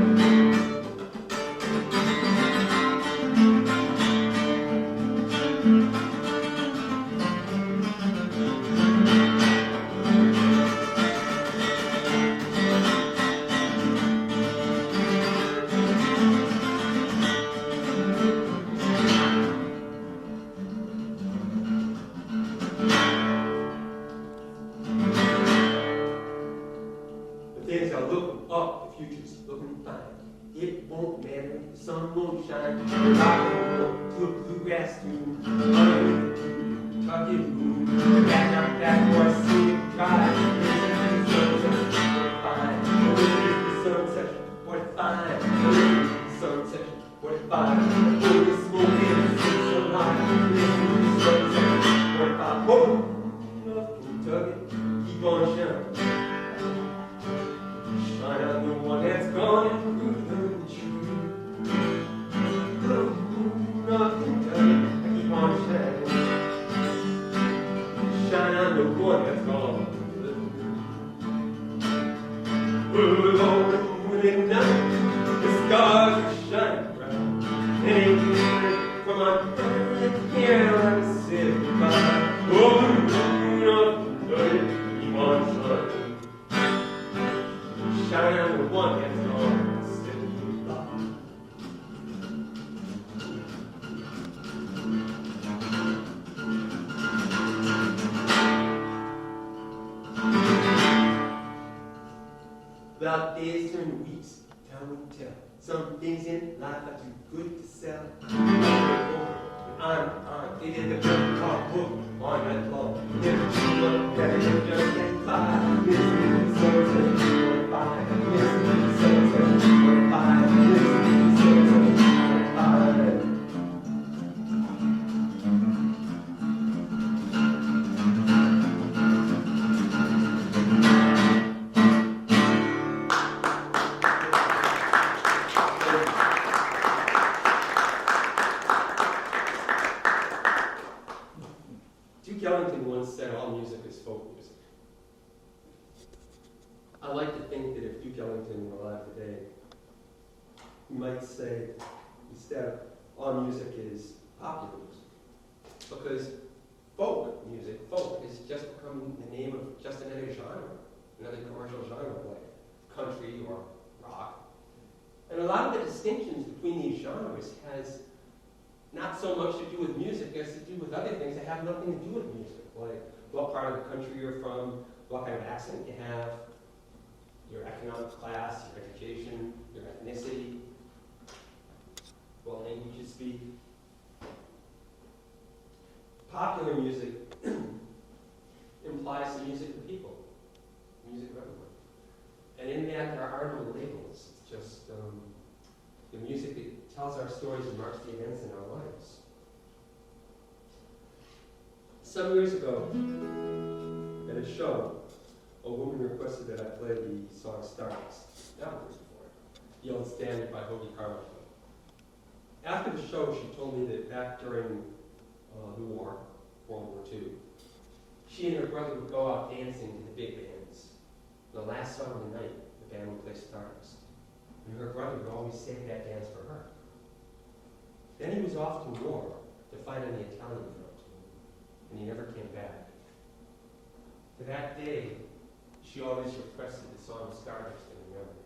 Things are looking up, the future's looking fine. It won't matter, the sun won't shine. We're rocking to a bluegrass tune. Underneath the Kentucky moon. Back out back for a scenic drive. Sunset, 45. Sunset, 45. Holy smoke in the six alive. Sunset, 45. Oh, North Kentucky, keep on shining. Shine on the one that's gone and proven true. North Kentucky, I keep on shining. Shine on the one that's gone. Lord, when at night the stars are shining bright, and ain't from my bed here I'm sitting by. Oh, North Kentucky, keep on shining. shine on the one and on still you love. Without days turn to weeks, time will tell. Some things in life are too good to sell. On. They did the good talk book on that long. Never too much better than just get by. Missing the souls that you want to buy. Missing the souls that you want to buy. Missing the souls that you want to buy. Ellington once said all music is folk music. I like to think that if Duke Ellington were alive today, he might say instead all music is popular music. Because folk music, folk is just become the name of just another genre, another commercial genre like country or rock. And a lot of the distinctions between these genres has not so much to do with music as to do with other things that have nothing to do with music, like what part of the country you're from, what kind of accent you have, your economic class, your education, your ethnicity, what language you speak. Popular music implies the music of people, music of everyone. And in that, there are no labels. It's just the music that tells our stories and marks the events in our lives. Some years ago, at a show, a woman requested that I play the song Stardust. Never heard before. The old standard by Hoagie Carmichael. After the show, she told me that back during the war, World War II, she and her brother would go out dancing to the big bands. The last song of the night, the band would play Stardust. And her brother would always save that dance for her. Then he was off to war to fight on the Italian front, and he never came back. To that day, she always requested the song Stardust in her memory.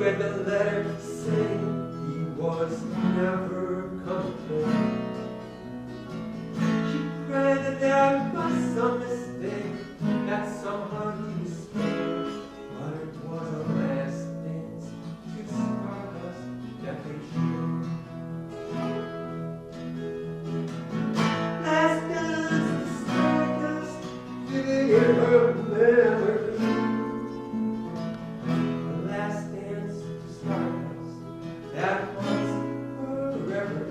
Read the letter saying he was never coming home. She prayed that there was some mistake, that somehow he was spared. But it was a last dance to Stardust that they shared. Last dance to Stardust, living in her memory. That was forever,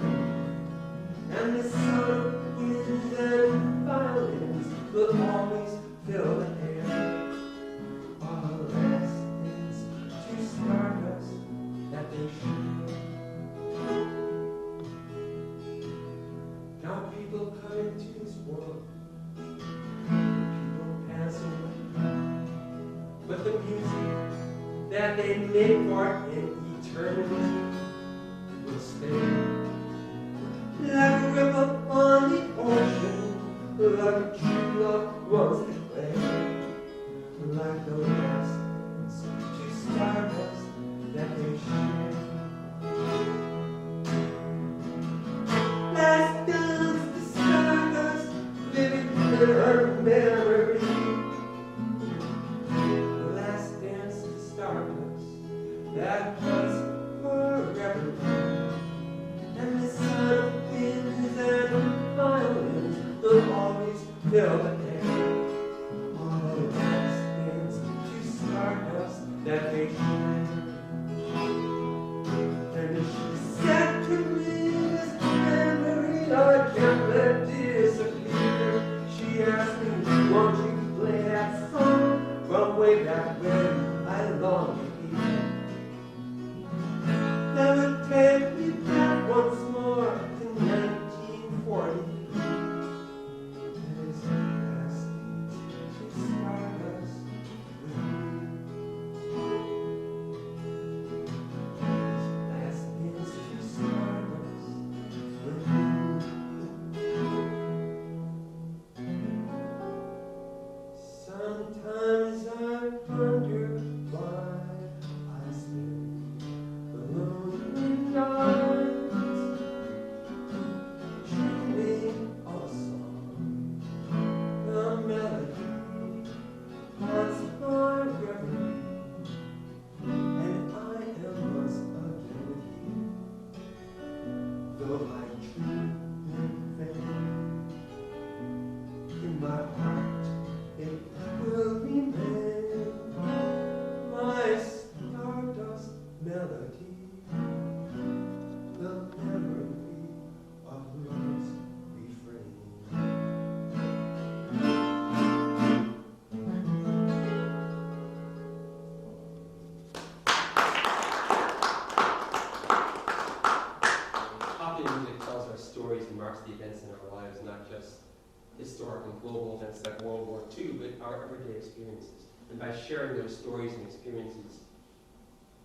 and the sun, winds, and violins will always fill the air. All the last things to Stardust that they share. Now people come into this world, people pass away, but the music that they made for in eternity will stay. Like a ripple on the ocean, like a true love once declared, like the last dance to Stardust that they share. Last dance to Stardust, living in her memory. The last dance to Stardust that was forever. record, and the sound of winds and violins will always fill the air. All of us spins to stardust that they share. And if she said to me, this memory I can't let disappear, she asked me, won't you play that song from way back when I long to hear? That would take me back once more to 1943. And it's last to stardust with me. Last is to stardust with me. Sometimes I wonder why I spend the lonely nights dreaming of a song, the melody haunts my reverie, and I am once again here, though I dream in vain. In my heart it will remain my stardust melody, the memory of love's refrain. Popular music tells our stories and marks the events in our lives, not just historic and global events like World War II, but our everyday experiences. And by sharing those stories and experiences,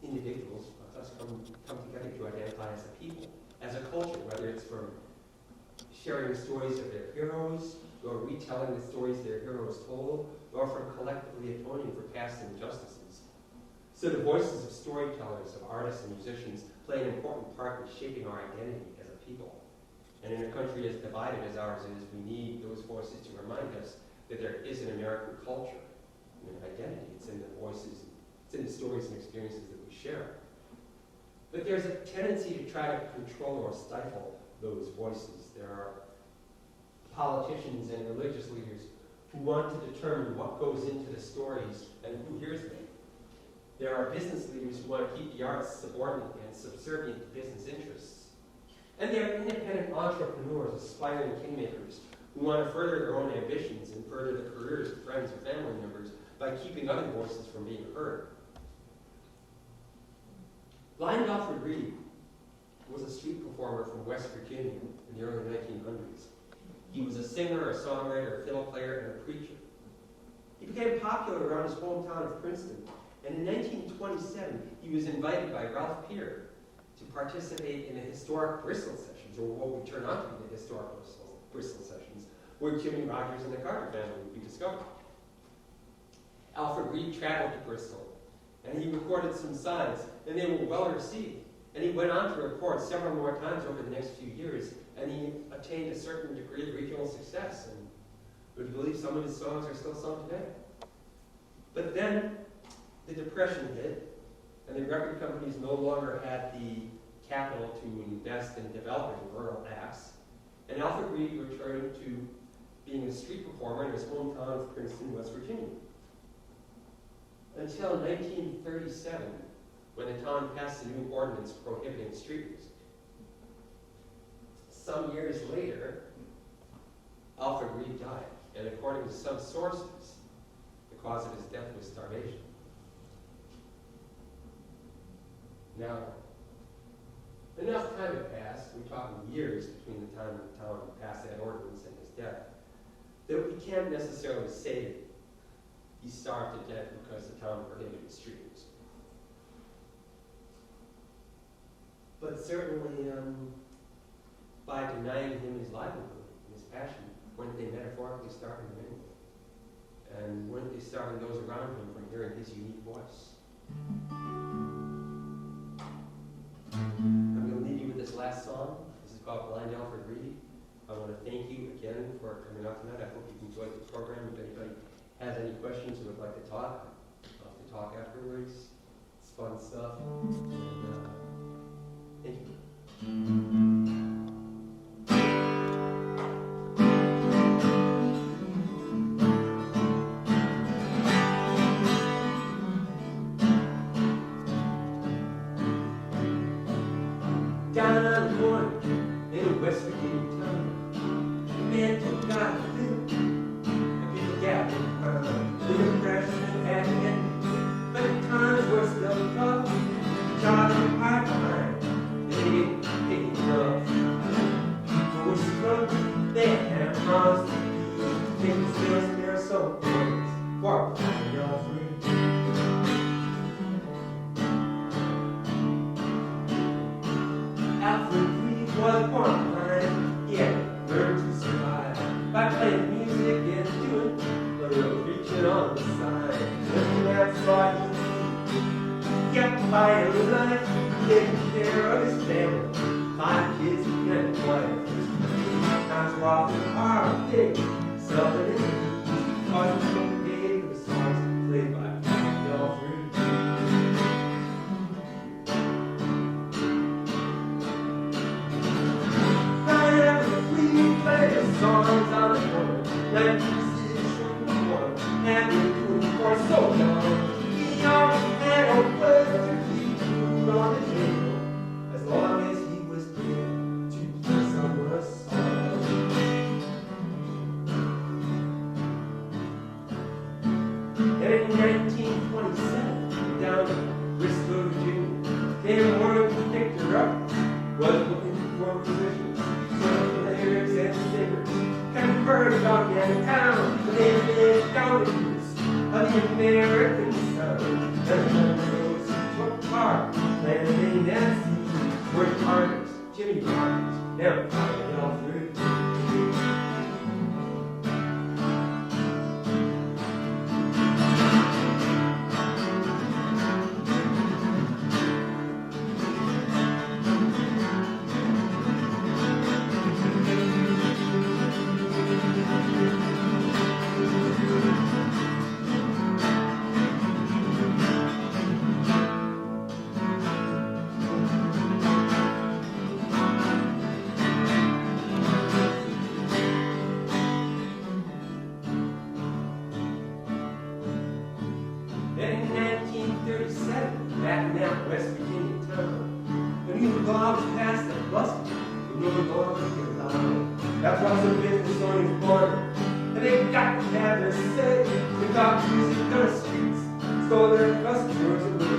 individuals, us come together to identify as a people, as a culture, whether it's from sharing the stories of their heroes, or retelling the stories their heroes told, or from collectively atoning for past injustices. So the voices of storytellers, of artists and musicians play an important part in shaping our identity as a people. And in a country as divided as ours is, we need those voices to remind us that there is an American culture and an identity. It's in the voices, it's in the stories and experiences that we share. But there's a tendency to try to control or stifle those voices. There are politicians and religious leaders who want to determine what goes into the stories and who hears them. There are business leaders who want to keep the arts subordinate and subservient to business interests. And there are independent entrepreneurs, aspiring kingmakers, who want to further their own ambitions and further the careers of friends or family members by keeping other voices from being heard. Blind Alfred Reed was a street performer from West Virginia in the early 1900s. He was a singer, a songwriter, a fiddle player, and a preacher. He became popular around his hometown of Princeton, and in 1927 he was invited by Ralph Peer to participate in the historic Bristol sessions, or what would turn out to be the historic Bristol sessions, where Jimmy Rogers and the Carter family would be discovered. Alfred Reed traveled to Bristol, and he recorded some signs, and they were well received. And he went on to record several more times over the next few years, and he attained a certain degree of regional success. And would you believe some of his songs are still sung today? But then the Depression hit, and the record companies no longer had the capital to invest in developing rural acts, and Alfred Reed returned to being a street performer in his hometown of Princeton, West Virginia. Until 1937, when the town passed a new ordinance prohibiting street music. Some years later, Alfred Reed died, and according to some sources, the cause of his death was starvation. Now, enough time had passed, we're talking years between the time the town passed that ordinance and his death, that we can't necessarily say he starved to death because the town prohibited street music. But certainly, by denying him his livelihood and his passion, weren't they metaphorically starving him anyway? And weren't they starving those around him from hearing his unique voice? I'm going to leave you with this last song. This is called Blind Alfred Reed. I want to thank you again for coming out tonight. I hope you enjoyed the program. If anybody has any questions or would like to talk, I'll have to talk afterwards. It's fun stuff. And, Down on the corner in a West Virginia town, the man took out a film, and people gathered around. The impression had ended, but times were still tough. Charlie high behind, they didn't pick it up. People were struggling, they had promised to do things still there so close. For y'all free. Alfred Reed was born blind, he had learned to survive by playing music and doing a little preaching on the side. And that's all he kept buying life, taking care of his family, 5 kids and a wife. Times were often hard, big, selling it, cause he gave the songs played by Alfred. Songs on the corner, like musician one, and been doing for so long. He always had a place to keep food on the table, as long as he was there to play someone's song. And in 1927, down in Bristol, Virginia, came one Victor up, was looking for musicians, players and singers. Converted on that town, they lived down the roots of the American sound. And those who took part, landing and sea, were Carters, Jimmy Rogers, never found it all through. Then in 1937, back in that West Virginia town, the new law was passed that busted would no longer be allowed. That's why some business owners born, and they got to have their say. They got music on the streets, stole their customers away.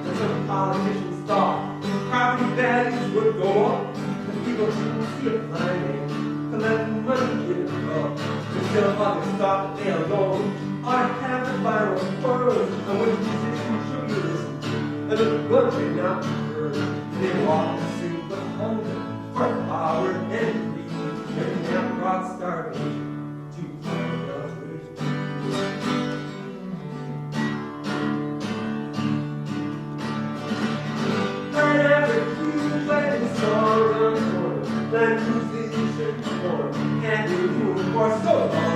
And some politicians thought property values would go up, and people didn't see a plan to let the money get involved. Until others thought that they alone ought to have the final word on which musicians should be listened to. And the blood did not be heard. They walked the street with hunger for power and greed, and that brought starvation to others. Whenever you play the song on the corner, that musician born had been doing for so long.